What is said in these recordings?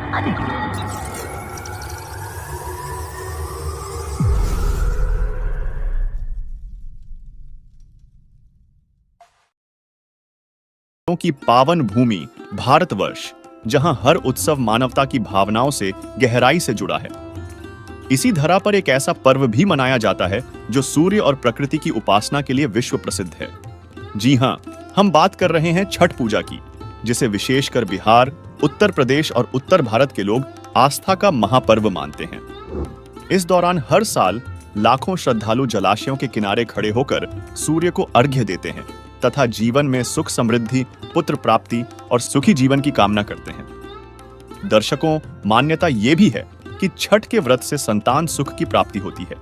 की पावन भूमि भारतवर्ष, जहां हर उत्सव मानवता की भावनाओं से गहराई से जुड़ा है। इसी धरा पर एक ऐसा पर्व भी मनाया जाता है जो सूर्य और प्रकृति की उपासना के लिए विश्व प्रसिद्ध है। जी हां, हम बात कर रहे हैं छठ पूजा की, जिसे विशेषकर बिहार, उत्तर प्रदेश और उत्तर भारत के लोग आस्था का महापर्व मानते हैं। इस दौरान हर साल लाखों श्रद्धालु जलाशयों के किनारे खड़े होकर सूर्य को अर्घ्य देते हैं तथा जीवन में सुख समृद्धि, पुत्र प्राप्ति और सुखी जीवन की कामना करते हैं। दर्शकों, मान्यता यह भी है कि छठ के व्रत से संतान सुख की प्राप्ति होती है।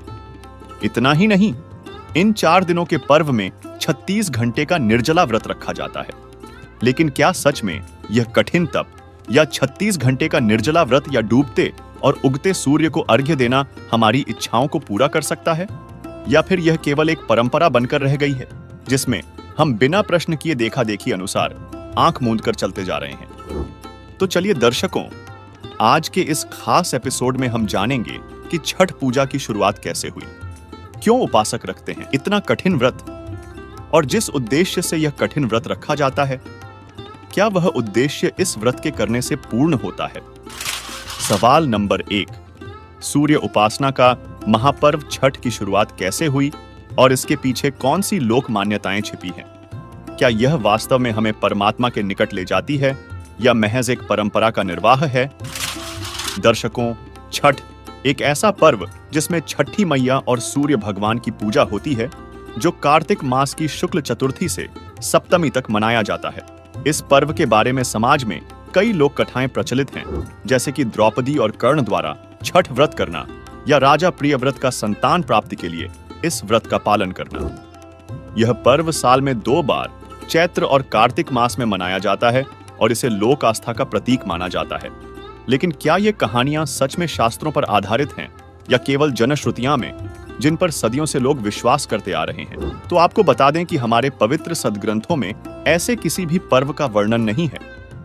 इतना ही नहीं, इन 4 दिनों के पर्व में 36 घंटे का निर्जला व्रत रखा जाता है। लेकिन क्या सच में यह कठिन तप या 36 घंटे का निर्जला व्रत या डूबते और उगते सूर्य को अर्घ्य देना हमारी इच्छाओं को पूरा कर सकता है, या फिर यह केवल एक परंपरा बनकर रह गई है जिसमें हम बिना प्रश्न किए देखा देखी अनुसार आंख मूंद कर चलते जा रहे हैं? तो चलिए दर्शकों, आज के इस खास एपिसोड में हम जानेंगे कि छठ पूजा की शुरुआत कैसे हुई, क्यों उपासक रखते हैं इतना कठिन व्रत, और जिस उद्देश्य से यह कठिन व्रत रखा जाता है, क्या वह उद्देश्य इस व्रत के करने से पूर्ण होता है? सवाल नंबर 1, सूर्य उपासना का महापर्व छठ की शुरुआत कैसे हुई और इसके पीछे कौन सी लोक मान्यताएं छिपी हैं? क्या यह वास्तव में हमें परमात्मा के निकट ले जाती है या महज एक परंपरा का निर्वाह है? दर्शकों, छठ एक ऐसा पर्व जिसमें छठी मैया और सूर्य भगवान की पूजा होती है, जो कार्तिक मास की शुक्ल चतुर्थी से सप्तमी तक मनाया जाता है। इस पर्व के बारे में समाज में कई लोक कथाएं प्रचलित हैं, जैसे कि द्रौपदी और कर्ण द्वारा छठ व्रत करना या राजा प्रियव्रत का संतान प्राप्ति के लिए इस व्रत का पालन करना। यह पर्व साल में 2 बार चैत्र और कार्तिक मास में मनाया जाता है और इसे लोक आस्था का प्रतीक माना जाता है। लेकिन क्या ये कहानियां सच में शास्त्रों पर आधारित हैं या केवल जनश्रुतियां में, जिन पर सदियों से लोग विश्वास करते आ रहे हैं? तो आपको बता दें कि हमारे पवित्र सदग्रंथों में ऐसे किसी भी पर्व का वर्णन नहीं है,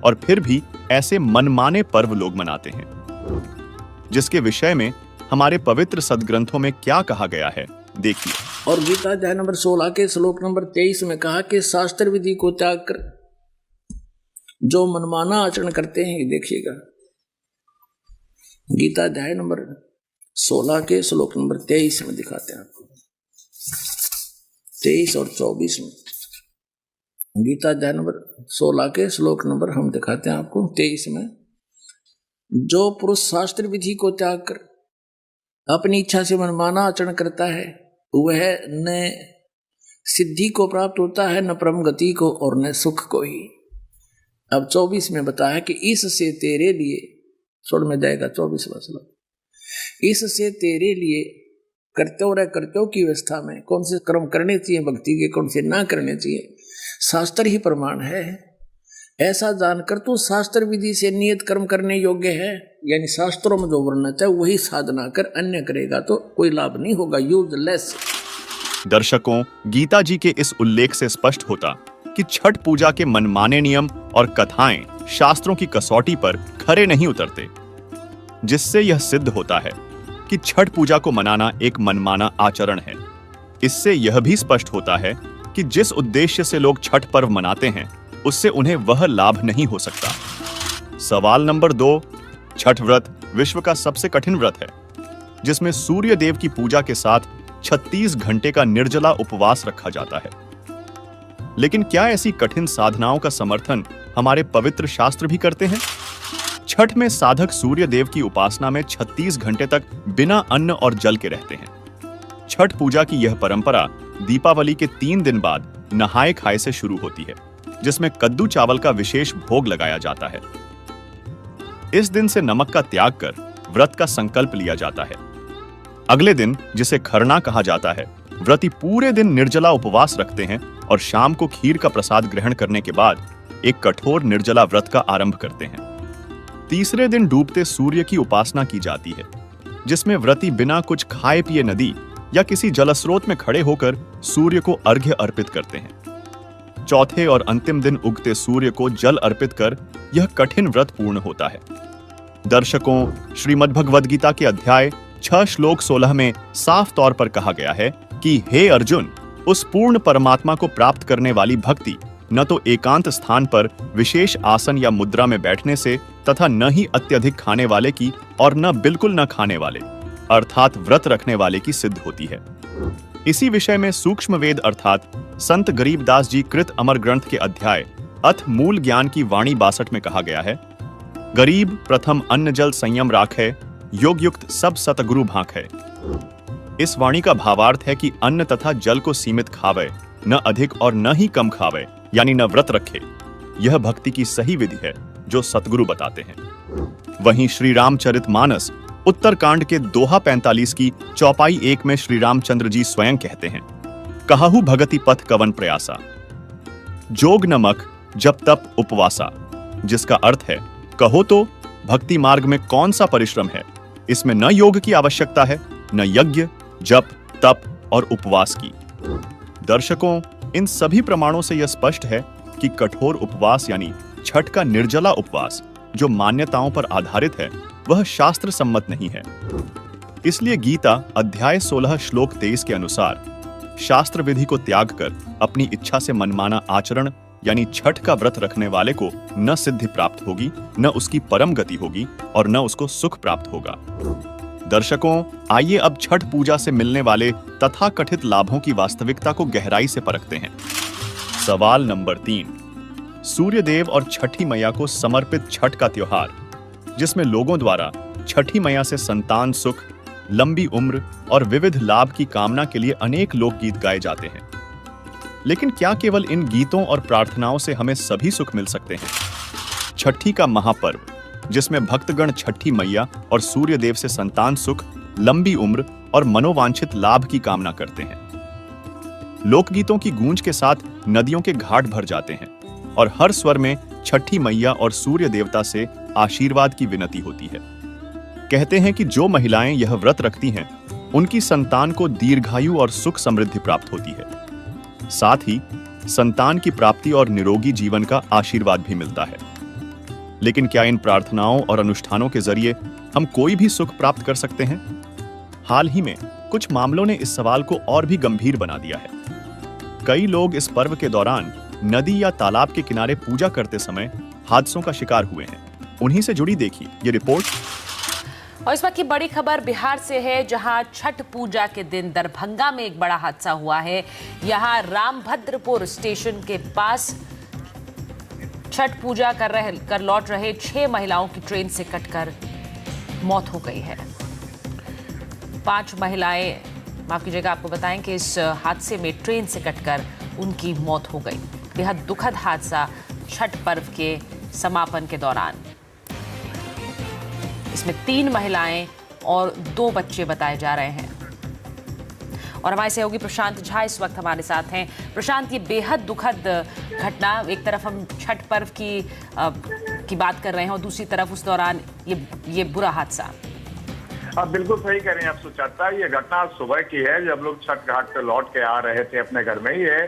और फिर भी ऐसे मनमाने पर्व लोग मनाते हैं, जिसके विषय में हमारे पवित्र सदग्रंथों में क्या कहा गया है, देखिए। और गीता अध्याय नंबर 16 के श्लोक नंबर 23 में कहा कि शास्त्र विधि को त्याग कर जो मनमाना आचरण करते हैं, देखिएगा गीता अध्याय नंबर 16 के श्लोक नंबर 23 में दिखाते हैं आपको, 23 और 24 में। गीता अध्याय नंबर 16 के श्लोक नंबर हम दिखाते हैं आपको 23 में। जो पुरुष शास्त्र विधि को त्याग कर अपनी इच्छा से मनमाना आचरण करता है, वह न सिद्धि को प्राप्त होता है, न परम गति को, और न सुख को ही। अब 24 में बताया कि इससे तेरे लिए, छोड़ में जाएगा 24वां श्लोक, इससे तेरे लिए कर्तव्य की व्यवस्था में कौन से कर्म करने चाहिए भक्ति के, कौन से ना करने चाहिए, शास्त्र ही प्रमाण है। ऐसा जानकर तो शास्त्र विधि से नियत कर्म करने योग्य है, यानी शास्त्रों में जो वर्णन है वही साधना कर, अन्य करेगा तो कोई लाभ नहीं होगा, यूजलेस। दर्शकों, गीता जी के इस उल्लेख से स्पष्ट होता कि छठ पूजा के मनमाने नियम और कथाएं शास्त्रों की कसौटी पर खरे नहीं उतरते, जिससे यह सिद्ध होता है कि छठ पूजा को मनाना एक मनमाना आचरण है। इससे यह भी स्पष्ट होता है कि जिस उद्देश्य से लोग छठ पर्व मनाते हैं, उससे उन्हें वह लाभ नहीं हो सकता। सवाल नंबर 2, छठ व्रत विश्व का सबसे कठिन व्रत है, जिसमें सूर्य देव की पूजा के साथ 36 घंटे का निर्जला उपवास रखा जाता है। लेकिन क्या ऐसी कठिन साधनाओं का समर्थन हमारे पवित्र शास्त्र भी करते हैं? छठ में साधक सूर्य देव की उपासना में 36 घंटे तक बिना अन्न और जल के रहते हैं। छठ पूजा की यह परंपरा दीपावली के 3 दिन बाद नहाए खाए से शुरू होती है, जिसमें कद्दू चावल का विशेष भोग लगाया जाता है। इस दिन से नमक का त्याग कर व्रत का संकल्प लिया जाता है। अगले दिन, जिसे खरना कहा जाता है, व्रती पूरे दिन निर्जला उपवास रखते हैं और शाम को खीर का प्रसाद ग्रहण करने के बाद एक कठोर निर्जला व्रत का आरंभ करते हैं। तीसरे दिन डूबते सूर्य की उपासना की जाती है, जिसमें व्रती बिना कुछ खाए पिए नदी या किसी जलस्रोत में खड़े होकर सूर्य को अर्घ्य अर्पित करते हैं। चौथे और अंतिम दिन उगते सूर्य को जल अर्पित कर यह कठिन व्रत पूर्ण होता है। दर्शकों, श्रीमद् भगवद गीता के अध्याय 6 श्लोक 16 में साफ तौर पर कहा गया है कि हे अर्जुन, उस पूर्ण परमात्मा को प्राप्त करने वाली भक्ति न तो एकांत स्थान पर विशेष आसन या मुद्रा में बैठने से तथा न ही अत्यधिक खाने वाले की और न बिल्कुल न खाने वाले अर्थात व्रत रखने वाले की सिद्ध होती है। इसी विषय में सूक्ष्म वेद अर्थात संत गरीबदास जी कृत अमर ग्रंथ के अध्याय अथ मूल ज्ञान की वाणी 62 में कहा गया है, गरीब प्रथम अन्न जल संयम राखे, योग युक्त सब सतगुरु भांखे। इस वाणी का भावार्थ है कि अन्न तथा जल को सीमित खावे, न अधिक और न ही कम खावे, यानी न व्रत रखे। यह भक्ति की सही विधि है जो सतगुरु बताते हैं। वहीं श्री रामचरितमानस उत्तरकांड के दोहा 45 की चौपाई 1 में श्री रामचंद्र जी स्वयं कहते हैं, कहाहु भगति पथ कवन प्रयासा, जोग नमक जप तप उपवासा। जिसका अर्थ है, कहो तो भक्ति मार्ग में कौन सा परिश्रम है, इसमें न योग की आवश्यकता है, न यज्ञ, जप, तप और उपवास की। दर्शकों, इन सभी प्रमाणों से यह स्पष्ट है कि कठोर उपवास यानी छठ का निर्जला उपवास जो मान्यताओं पर आधारित है, वह शास्त्र सम्मत नहीं है। इसलिए गीता अध्याय 16 श्लोक 23 के अनुसार शास्त्र विधि को त्याग कर अपनी इच्छा से मनमाना आचरण यानी छठ का व्रत रखने वाले को न सिद्धि प्राप्त होगी, न उसकी परम गति होगी और न उसको सुख प्राप्त होगा। दर्शकों, आइए अब छठ पूजा से मिलने वाले तथाकथित लाभों की वास्तविकता को गहराई से परखते हैं। सवाल नंबर 3, सूर्य देव और छठी मैया को समर्पित छठ का त्योहार, जिसमें लोगों द्वारा छठी मैया से संतान सुख, लंबी उम्र और विविध लाभ की कामना के लिए अनेक लोकगीत गाए जाते हैं। लेकिन क्या केवल इन गीतों और प्रार्थनाओं से हमें सभी सुख मिल सकते हैं? छठी का महापर्व, जिसमें भक्तगण छठी मैया और सूर्य देव से संतान सुख, लंबी उम्र और मनोवांछित लाभ की कामना करते हैं। लोकगीतों की गूंज के साथ नदियों के घाट भर जाते हैं और हर स्वर में छठी मैया और सूर्य देवता से आशीर्वाद की विनती होती है। कहते हैं कि जो महिलाएं यह व्रत रखती हैं, उनकी संतान को दीर्घायु और सुख समृद्धि प्राप्त होती है। साथ ही संतान की प्राप्ति और निरोगी जीवन का आशीर्वाद भी मिलता है। लेकिन क्या इन प्रार्थनाओं और अनुष्ठानों के जरिए हम कोई भी सुख प्राप्त कर सकते हैं? हाल ही में कुछ मामलों ने इस सवाल को और भी गंभीर बना दिया है। कई लोग इस पर्व के दौरान नदी या तालाब के किनारे पूजा करते समय हादसों का शिकार हुए हैं। उन्हीं से जुड़ी देखिए ये रिपोर्ट। और इस वक्त की बड़ी खबर बिहार से है, जहां छठ पूजा के दिन दरभंगा में एक बड़ा हादसा हुआ है। यहां रामभद्रपुर स्टेशन के पास छठ पूजा कर लौट रहे 6 महिलाओं की ट्रेन से कटकर मौत हो गई है। 5 महिलाएं, माफ कीजिएगा, आपको बताएं कि इस हादसे में ट्रेन से कटकर उनकी मौत हो गई। बेहद दुखद हादसा छठ पर्व के समापन के दौरान। इसमें 3 महिलाएं और 2 बच्चे बताए जा रहे हैं। और हमारे सहयोगी प्रशांत झा इस वक्त हमारे साथ हैं। प्रशांत, ये बेहद दुखद घटना, एक तरफ हम छठ पर्व की बात कर रहे हैं और दूसरी तरफ उस दौरान ये बुरा हादसा। आप बिल्कुल सही कह रहे हैं आप सुचेता। ये घटना सुबह की है, जब लोग छठ घाट से लौट के आ रहे थे अपने घर में। ये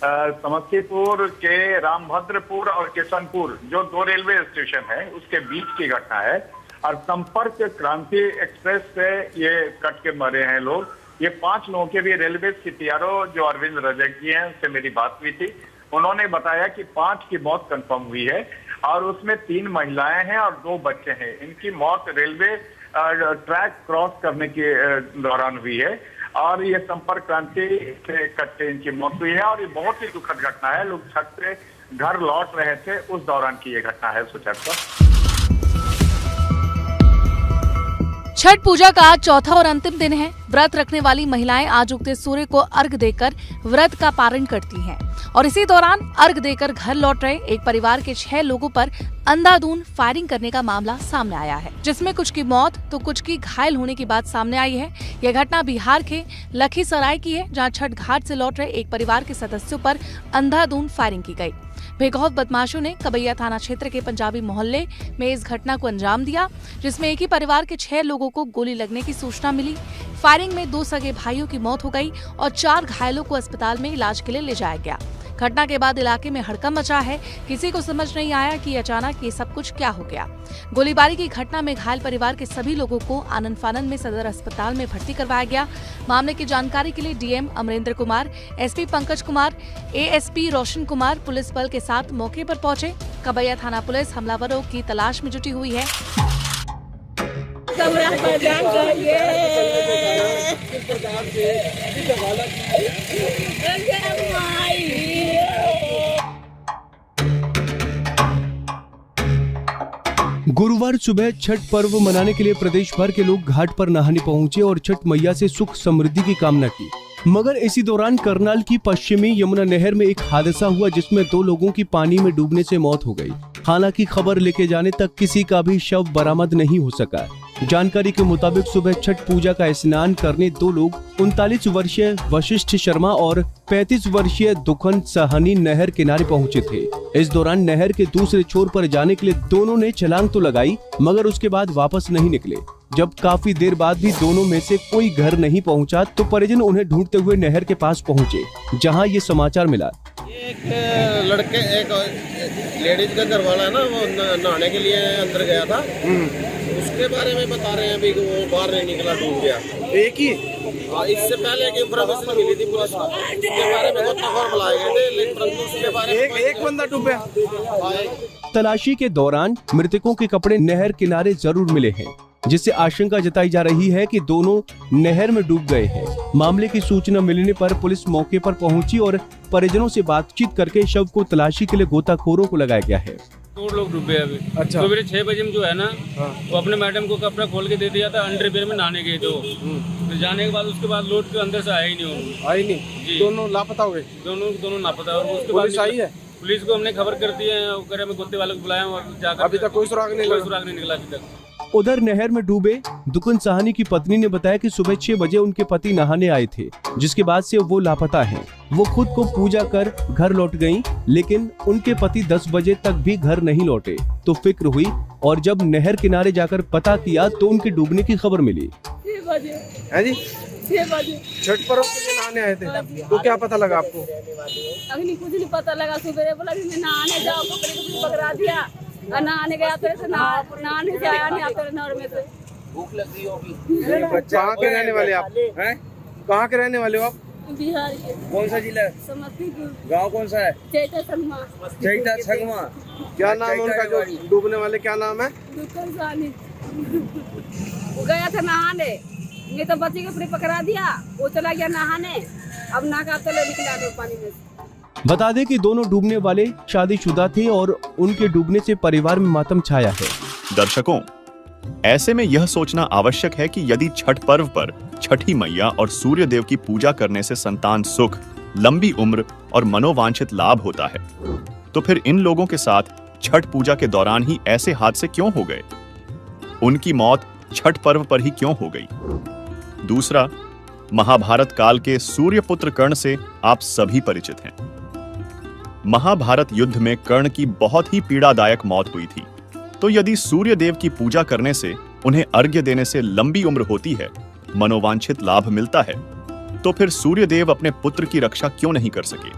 समस्तीपुर के रामभद्रपुर और किशनपुर जो 2 रेलवे स्टेशन है उसके बीच की घटना है। और संपर्क क्रांति एक्सप्रेस से ये कट के मरे हैं लोग। ये 5 लोगों के भी रेलवे की PRO जो अरविंद रजक जी हैं, उनसे मेरी बात हुई थी। उन्होंने बताया कि 5 की मौत कंफर्म हुई है और उसमें 3 महिलाएं हैं और 2 बच्चे हैं। इनकी मौत रेलवे ट्रैक क्रॉस करने के दौरान हुई है और ये संपर्क क्रांति से कट के इनकी मौत हुई है। और ये बहुत ही दुखद घटना है। लोग छठ से घर लौट रहे थे, उस दौरान की ये घटना है सुचेता। छठ पूजा का आज चौथा और अंतिम दिन है। व्रत रखने वाली महिलाएं आज उगते सूर्य को अर्घ देकर व्रत का पारण करती हैं और इसी दौरान अर्घ देकर घर लौट रहे एक परिवार के 6 लोगों पर अंधाधुंध फायरिंग करने का मामला सामने आया है, जिसमें कुछ की मौत तो कुछ की घायल होने की बात सामने आई है। यह घटना बिहार के लखीसराय की है, जहां छठ घाट से लौट रहे एक परिवार के सदस्यों पर अंधाधुंध फायरिंग की गई। बेखौफ बदमाशों ने कबैया थाना क्षेत्र के पंजाबी मोहल्ले में इस घटना को अंजाम दिया, जिसमें एक ही परिवार के 6 लोगों को गोली लगने की सूचना मिली। फायरिंग में 2 सगे भाइयों की मौत हो गई और 4 घायलों को अस्पताल में इलाज के लिए ले जाया गया। घटना के बाद इलाके में हड़कंप मचा है। किसी को समझ नहीं आया कि अचानक ये सब कुछ क्या हो गया। गोलीबारी की घटना में घायल परिवार के सभी लोगों को आनंद फानंद में सदर अस्पताल में भर्ती करवाया गया। मामले की जानकारी के लिए DM Amrendra Kumar, SP Pankaj Kumar, ASP Roshan Kumar police बल के साथ मौके पर पहुंचे। कबैया थाना पुलिस हमलावरों की तलाश में जुटी हुई है। गुरुवार सुबह छठ पर्व मनाने के लिए प्रदेश भर के लोग घाट पर नहाने पहुंचे और छठ मैया से सुख समृद्धि की कामना की। मगर इसी दौरान करनाल की पश्चिमी यमुना नहर में एक हादसा हुआ जिसमें 2 लोगों की पानी में डूबने से मौत हो गई। हालांकि खबर लेके जाने तक किसी का भी शव बरामद नहीं हो सका। जानकारी के मुताबिक सुबह छठ पूजा का स्नान करने 2 लोग 39 वर्षीय वशिष्ठ शर्मा और 35 वर्षीय दुखन साहनी नहर किनारे पहुंचे थे। इस दौरान नहर के दूसरे छोर पर जाने के लिए दोनों ने छलांग तो लगाई, मगर उसके बाद वापस नहीं निकले। जब काफी देर बाद भी दोनों में से कोई घर नहीं पहुंचा, तो परिजन उन्हें ढूंढते हुए नहर के पास पहुंचे, जहां ये समाचार मिला। एक लड़के, एक लेडीज का घर वाला है ना, वो नहाने के लिए अंदर गया था। उसके बारे में बता रहे हैं अभी कि वो बाहर नहीं निकला, डूब गया। एक ही? हाँ, इससे पहले एक इंफॉर्मेशन मिली थी पुलिस को, इसके बारे में खबर बुलाए गए थे, लेकिन उसके बारे में एक बंदा डूबा। तलाशी के दौरान मृतकों के कपड़े नहर किनारे जरूर मिले हैं, जिससे आशंका जताई जा रही है कि दोनों नहर में डूब गए हैं। मामले की सूचना मिलने पर पुलिस मौके पर पहुंची और परिजनों से बातचीत करके शव को तलाशी के लिए गोताखोरों को लगाया गया है। 2 लोग डूबे अभी। अच्छा। सवेरे 6 बजे में जो है ना, वो अपने मैडम को कपड़ा खोल के दे दिया था, अंडरवियर में नहाने गए थे। तो जाने के बाद उसके बाद लौट के अंदर से आए ही नहीं। आई नहीं जी। दोनों लापता हो गए। दोनों लापता। और उसके बाद आई है, पुलिस को हमने खबर कर दी है, गोते वाले को बुलाया और जाकर अभी तक कोई सुराग नहीं निकला अभी तक। उधर नहर में डूबे दुकन साहनी की पत्नी ने बताया कि सुबह 6 बजे उनके पति नहाने आए थे, जिसके बाद से वो लापता हैं। वो खुद को पूजा कर घर लौट गईं, लेकिन उनके पति 10 बजे तक भी घर नहीं लौटे। तो फिक्र हुई और जब नहर किनारे जाकर पता किया तो उनके डूबने की खबर मिली। 6 बजे छठ पर्व के लिए नहाने आए थे, तो क्या पता लगा आपको? अग्नि कुछ नहीं पता लगा। सुबह बोला मैं नहाने जाओ, कपड़े पकड़ा दिया, नहाने गया तो नहाने से आया नहीं, आते नहर में से भूख लग रही होगी। कहाँ के रहने वाले आप हैं? कहाँ के रहने वाले हो आप? बिहार के। कौन सा जिला? समस्तीपुर। गांव कौन सा है? चैता संगमा। क्या नाम है उनका जो डूबने वाले, क्या नाम है? दुखन साहनी। वो गया था नहाने, ये तो बच्चे के ऊपर पकड़ा दिया, वो चला गया नहाने, अब नाका तले निकला गया पानी में। बता दें कि दोनों डूबने वाले शादीशुदा थे और उनके डूबने से परिवार में मातम छाया है। दर्शकों, ऐसे में यह सोचना आवश्यक है कि यदि छठ पर्व पर छठी मैया और सूर्य देव की पूजा करने से संतान सुख, लंबी उम्र और मनोवांछित लाभ होता है, तो फिर इन लोगों के साथ छठ पूजा के दौरान ही ऐसे हादसे क्यों हो गए? उनकी मौत छठ पर्व पर ही क्यों हो गई? दूसरा, महाभारत काल के सूर्यपुत्र कर्ण से आप सभी परिचित हैं। महाभारत युद्ध में कर्ण की बहुत ही पीड़ादायक मौत हुई थी। तो यदि सूर्य देव की पूजा करने से, उन्हें अर्घ्य देने से लंबी उम्र होती है, मनोवांछित लाभ मिलता है, तो फिर सूर्य देव अपने पुत्र की रक्षा क्यों नहीं कर सके?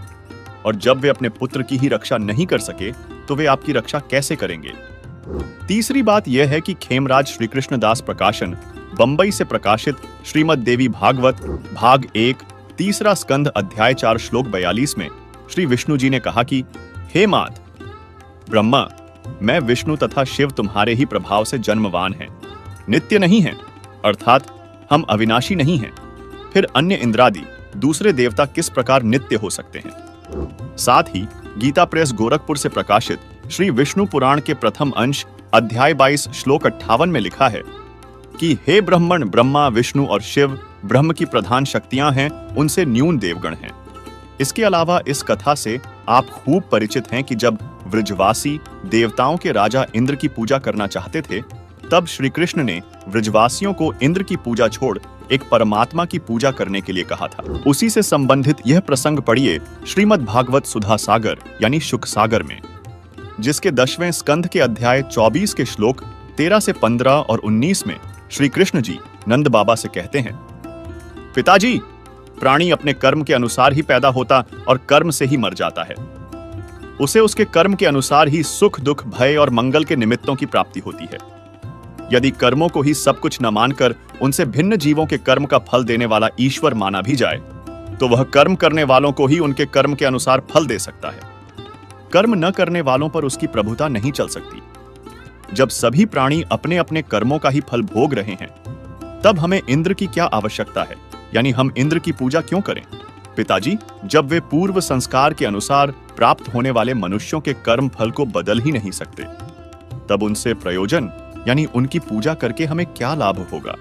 और जब वे अपने पुत्र की ही रक्षा नहीं कर सके, तो वे आपकी रक्षा कैसे करेंगे? तीसरी बात यह है कि खेमराज श्री कृष्णदास प्रकाशन बंबई से प्रकाशित श्रीमद् देवी भागवत भाग 1 तीसरा स्कंध अध्याय 4 श्लोक 42 में श्री विष्णु जी ने कहा कि हे मात ब्रह्मा, मैं विष्णु तथा शिव तुम्हारे ही प्रभाव से जन्मवान हैं, नित्य नहीं हैं, अर्थात हम अविनाशी नहीं हैं। फिर अन्य इंद्रादि दूसरे देवता किस प्रकार नित्य हो सकते हैं? साथ ही गीता प्रेस गोरखपुर से प्रकाशित श्री विष्णु पुराण के प्रथम अंश अध्याय 22 श्लोक 58 में लिखा है कि हे ब्रह्मण, ब्रह्मा, विष्णु और शिव ब्रह्म की प्रधान शक्तियां हैं, उनसे न्यून देवगण हैं। इसके अलावा इस कथा से आप खूब परिचित हैं कि जब व्रजवासी देवताओं के राजा इंद्र की पूजा करना चाहते थे, तब श्री कृष्ण ने व्रजवासियों को इंद्र की पूजा छोड़ एक परमात्मा की पूजा करने के लिए कहा था। उसी से संबंधित यह प्रसंग पढ़िए श्रीमद् भागवत सुधा सागर यानी शुक सागर में, जिसके 10वें स्कंध के अध्याय 24 के श्लोक 13 से 15 और 19 में श्री कृष्ण जी नंद बाबा से कहते हैं, पिताजी, प्राणी अपने कर्म के अनुसार ही पैदा होता और कर्म से ही मर जाता है। उसे उसके कर्म के अनुसार ही सुख, दुख, भय और मंगल के निमित्तों की प्राप्ति होती है। यदि कर्मों को ही सब कुछ न मानकर उनसे भिन्न जीवों के कर्म का फल देने वाला ईश्वर माना भी जाए, तो वह कर्म करने वालों को ही उनके कर्म के अनुसार फल दे सकता है। कर्म न करने वालों पर उसकी प्रभुता नहीं चल सकती। जब सभी प्राणी अपने अपने कर्मों का ही फल भोग रहे हैं, तब हमें इंद्र की क्या आवश्यकता है? यानी हम इंद्र की पूजा क्यों करें? पिताजी, जब वे पूर्व संस्कार के अनुसार प्राप्त होने वाले मनुष्यों के कर्म फल को बदल ही नहीं सकते, तब उनसे प्रयोजन यानी उनकी पूजा करके हमें क्या लाभ होगा?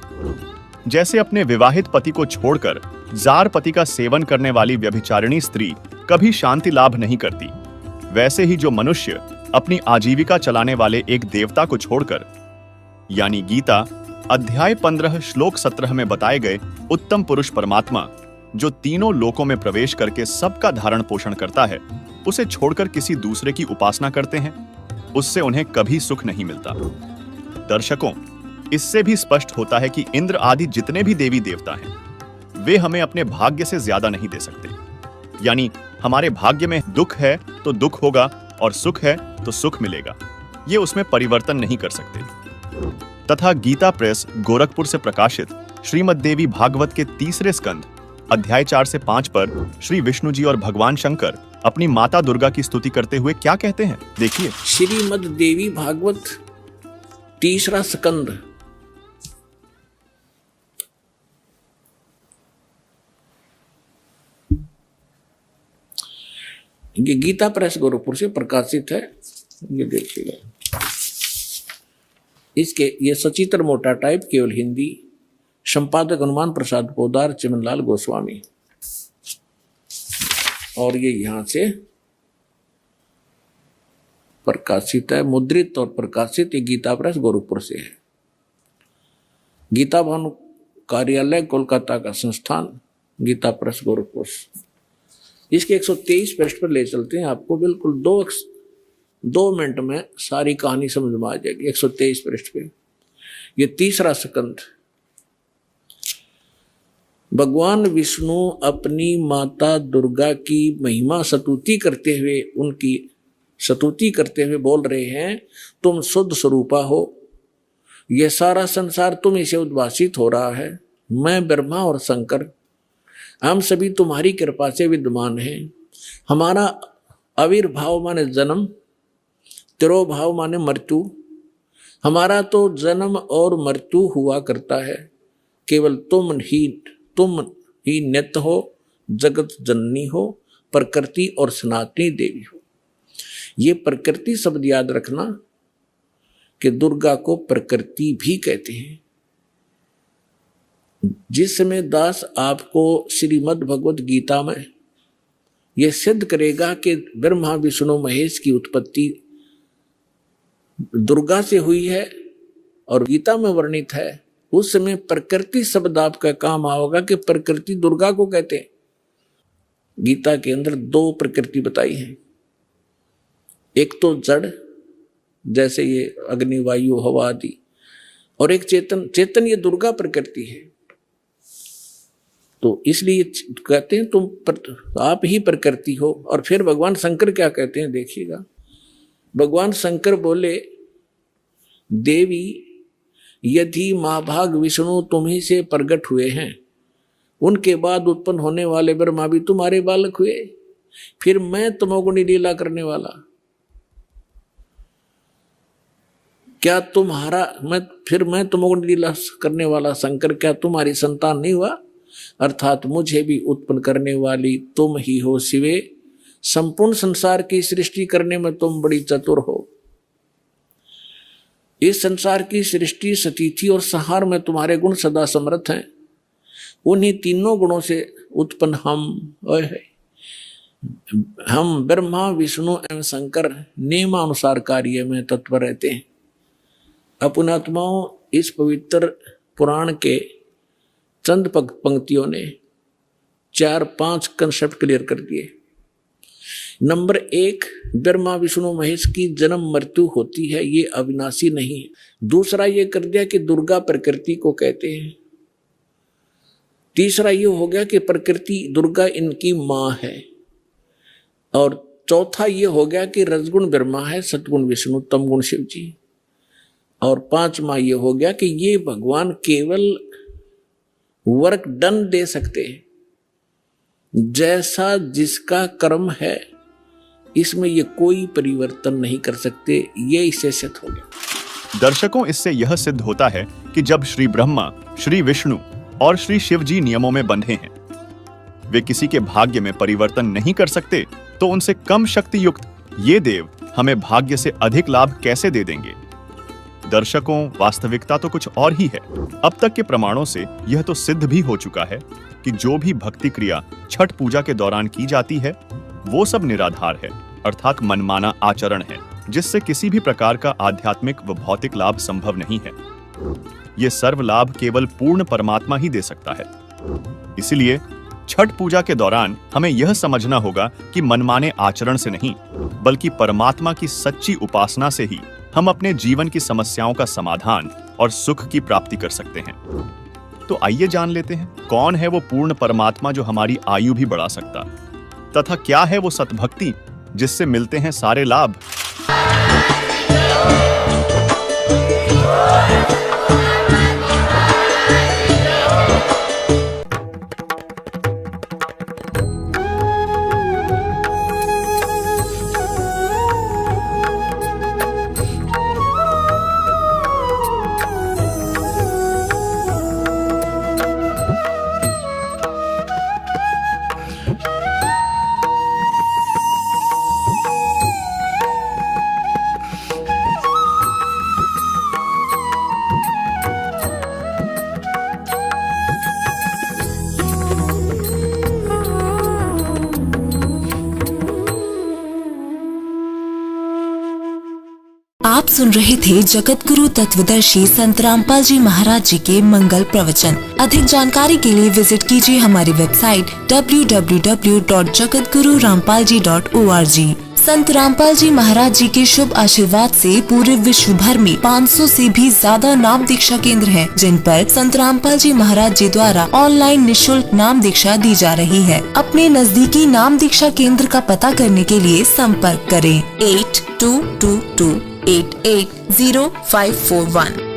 जैसे अपने विवाहित पति को छोड़कर जार पति का सेवन करने वाली व्यभिचारिणी स्त्री कभी शांति लाभ नहीं करती, वैसे ही जो मनुष्य अपनी आजीविका चलाने वाले एक देवता को छोड़कर, यानी गीता अध्याय 15 श्लोक 17 में बताए गए उत्तम पुरुष परमात्मा, जो तीनों लोकों में प्रवेश करके सबका धारण पोषण करता है, उसे छोड़कर किसी दूसरे की उपासना करते हैं, उससे उन्हें कभी सुख नहीं मिलता। दर्शकों, इससे भी स्पष्ट होता है कि इंद्र आदि जितने भी देवी देवता हैं, वे हमें अपने भाग्य से ज्यादा नहीं दे सकते। यानी हमारे भाग्य में दुख है तो दुख होगा और सुख है तो सुख मिलेगा, ये उसमें परिवर्तन नहीं कर सकते। तथा गीता प्रेस गोरखपुर से प्रकाशित श्रीमद् देवी भागवत के 3 स्कंध अध्याय 4 से 5 पर श्री विष्णु जी और भगवान शंकर अपनी माता दुर्गा की स्तुति करते हुए क्या कहते हैं, देखिए। श्रीमद् देवी भागवत 3 स्कंद ये गीता प्रेस गोरखपुर से प्रकाशित है। ये देखिएगा, इसके ये सचित्र मोटा टाइप, केवल हिंदी, संपादक हनुमान प्रसाद पोदार, चिमनलाल गोस्वामी, और ये यहां से प्रकाशित है, मुद्रित और प्रकाशित। ये गीता प्रेस गोरखपुर से है। गीता भवन कार्यालय कोलकाता का संस्थान, गीता प्रेस गोरखपुर। इसके 123 पृष्ठ पर ले चलते हैं आपको, बिल्कुल 2 मिनट में सारी कहानी समझ में आ जाएगी। 123 पृष्ठ पे ये 3 स्कंद। भगवान विष्णु अपनी माता दुर्गा की महिमा स्तुति करते हुए, उनकी स्तुति करते हुए बोल रहे हैं, तुम शुद्ध स्वरूपा हो, यह सारा संसार तुम इसे उद्भासित हो रहा है। मैं ब्रह्मा और शंकर, हम सभी तुम्हारी कृपा से विद्यमान हैं। हमारा आविर्भाव माने जन्म, तिरोभाव माने मृत्यु। हमारा तो जन्म और मृत्यु हुआ करता है, केवल तुम ही नित्य हो, जगत जननी हो, प्रकृति और सनातनी देवी हो। ये प्रकृति शब्द याद रखना कि दुर्गा को प्रकृति भी कहते हैं। जिस समय दास आपको श्रीमद् भगवत गीता में यह सिद्ध करेगा कि ब्रह्मा विष्णु महेश की उत्पत्ति दुर्गा से हुई है और गीता में वर्णित है, उस समय प्रकृति शब्द आपका काम आओगा कि प्रकृति दुर्गा को कहते हैं। गीता के अंदर 2 प्रकृति बताई है, एक तो जड़ जैसे ये अग्नि वायु हवा आदि, और एक चेतन ये दुर्गा प्रकृति है। तो इसलिए कहते हैं तुम आप ही प्रकृति हो। और फिर भगवान शंकर क्या कहते हैं, देखिएगा। भगवान शंकर बोले, देवी यदि महाभाग विष्णु तुम्ही से प्रकट हुए हैं, उनके बाद उत्पन्न होने वाले ब्रह्मा भी तुम्हारे बालक हुए, फिर मैं तमोगुणी लीला करने वाला, क्या मैं तमोगुणी लीला करने वाला शंकर क्या तुम्हारी संतान नहीं हुआ? अर्थात मुझे भी उत्पन्न करने वाली तुम ही हो शिवे। संपूर्ण संसार की सृष्टि करने में तुम बड़ी चतुर हो। इस संसार की सृष्टि, स्थिति और संहार में तुम्हारे गुण सदा समर्थ हैं। उन्हीं तीनों गुणों से उत्पन्न हम ब्रह्मा विष्णु एवं शंकर नियमानुसार कार्य में तत्पर रहते हैं। अपने आत्माओं, इस पवित्र पुराण के चंद पंक्तियों ने 4-5 कंसेप्ट क्लियर कर दिए। नंबर 1, ब्रह्मा विष्णु महेश की जन्म मृत्यु होती है, ये अविनाशी नहीं है। दूसरा ये कर दिया कि दुर्गा प्रकृति को कहते हैं। तीसरा ये हो गया कि प्रकृति दुर्गा इनकी माँ है, और चौथा ये हो गया कि रजगुण ब्रह्मा है, सतगुण विष्णु, तमगुण शिव जी, और पांचवा ये हो गया कि ये भगवान केवल वर्क डन दे सकते हैं, जैसा जिसका कर्म है इसमें ये कोई परिवर्तन नहीं कर सकते। ये इससे सिद्ध हो गया। दर्शकों, इससे यह सिद्ध होता है कि जब श्री ब्रह्मा, श्री विष्णु और श्री शिव जी नियमों में बंधे हैं, वे किसी के भाग्य में परिवर्तन नहीं कर सकते, तो उनसे कम शक्ति युक्त ये देव हमें भाग्य से अधिक लाभ कैसे दे देंगे? दर्शकों, वास्तविकता तो कुछ और ही है। अब तक के प्रमाणों से यह तो सिद्ध भी हो चुका है कि जो भी भक्ति क्रिया छठ पूजा के दौरान की जाती है वो सब निराधार है, अर्थात मनमाना आचरण है, जिससे किसी भी प्रकार का आध्यात्मिक व भौतिक लाभ संभव नहीं है। ये सर्व लाभ केवल पूर्ण परमात्मा ही दे सकता है। इसलिए छठ पूजा के दौरान हमें यह समझना होगा कि मनमाने आचरण से नहीं, बल्कि परमात्मा की सच्ची उपासना से ही हम अपने जीवन की समस्याओं का समाधान और सुख की प्राप्ति कर सकते हैं। तो आइए जान लेते हैं, कौन है वो पूर्ण परमात्मा जो हमारी आयु भी बढ़ा सकता, तथा क्या है वो सतभक्ति जिससे मिलते हैं सारे लाभ। आप सुन रहे थे जगत गुरु तत्वदर्शी संत रामपाल जी महाराज जी के मंगल प्रवचन। अधिक जानकारी के लिए विजिट कीजिए हमारी वेबसाइट www.jagatgururampalji.org। संत रामपाल जी महाराज जी के शुभ आशीर्वाद से पूरे विश्व भर में 500 से भी ज्यादा नाम दीक्षा केंद्र हैं, जिन पर संत रामपाल जी महाराज जी द्वारा ऑनलाइन निशुल्क नाम दीक्षा दी जा रही है। अपने नजदीकी नाम दीक्षा केंद्र का पता करने के लिए संपर्क करें 8222880541।